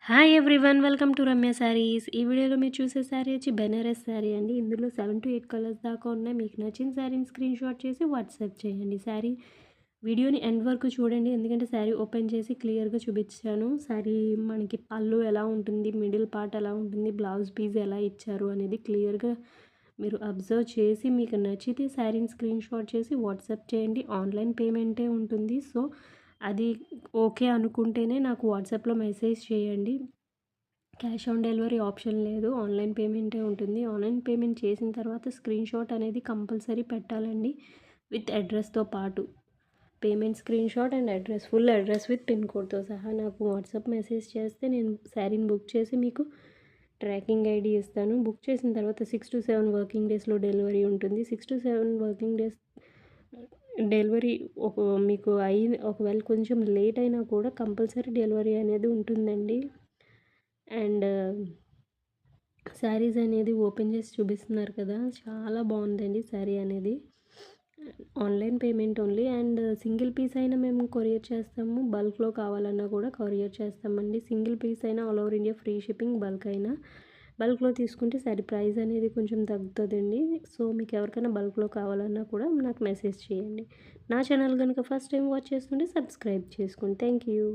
Hi everyone welcome to Ramya saris. ఈ వీడియోలో మీరు చూసే శారీ వచ్చి బెనారస్ శారీ అండి. ఇందులో 7 to 8 కలర్స్ దాకా ఉన్నాయి. మీకు నచ్చిన శారీని స్క్రీన్ షాట్ చేసి వాట్సాప్ చేయండి. శారీ వీడియోని ఎండ్ వరకు చూడండి, ఎందుకంటే శారీ ఓపెన్ చేసి క్లియర్గా చూపించాను. శారీ మనకి పళ్ళు ఎలా ఉంటుంది, మిడిల్ పార్ట్ ఎలా ఉంటుంది, బ్లౌజ్ పీస్ ఎలా ఇచ్చారు అనేది క్లియర్గా మీరు అబ్జర్వ్ చేసి మీకు నచ్చితే శారీని స్క్రీన్ షాట్ చేసి వాట్సాప్ చేయండి. ఆన్లైన్ పేమెంటే ఉంటుంది. సో అది ఓకే అనుకుంటేనే నాకు వాట్సాప్లో మెసేజ్ చేయండి. క్యాష్ ఆన్ డెలివరీ ఆప్షన్ లేదు, ఆన్లైన్ పేమెంటే ఉంటుంది. ఆన్లైన్ పేమెంట్ చేసిన తర్వాత స్క్రీన్ షాట్ అనేది కంపల్సరీ పెట్టాలండి, విత్ అడ్రస్తో పాటు. Payment screen shot and address, full address with pin కోడ్తో సహా నాకు వాట్సాప్ మెసేజ్ చేస్తే నేను శారీని బుక్ చేసి మీకు ట్రాకింగ్ ఐడి ఇస్తాను. బుక్ చేసిన తర్వాత 6 to 7 వర్కింగ్ డేస్లో డెలివరీ ఉంటుంది. 6 to 7 వర్కింగ్ డేస్ డెలివరీ మీకు ఒకవేళ కొంచెం లేట్ అయినా కూడా కంపల్సరీ డెలివరీ అనేది ఉంటుందండి. అండ్ శారీస్ అనేది ఓపెన్ చేసి చూపిస్తున్నారు కదా, చాలా బాగుందండి శారీ అనేది. Online payment only. And single piece అయినా మేము కొరియర్ చేస్తాము, బల్క్లో కావాలన్నా కూడా కొరియర్ చేస్తామండి. సింగిల్ పీస్ అయినా all over India free shipping, bulk అయినా. బల్క్లో తీసుకుంటే సరే ప్రైస్ అనేది కొంచెం తగ్గుతుందండి. సో మీకు ఎవరికైనా బల్క్లో కావాలన్నా కూడా నాకు మెసేజ్ చేయండి. నా ఛానల్ కనుక ఫస్ట్ టైం వాచ్ చేస్తుంటే సబ్స్క్రైబ్ చేసుకోండి. Thank you.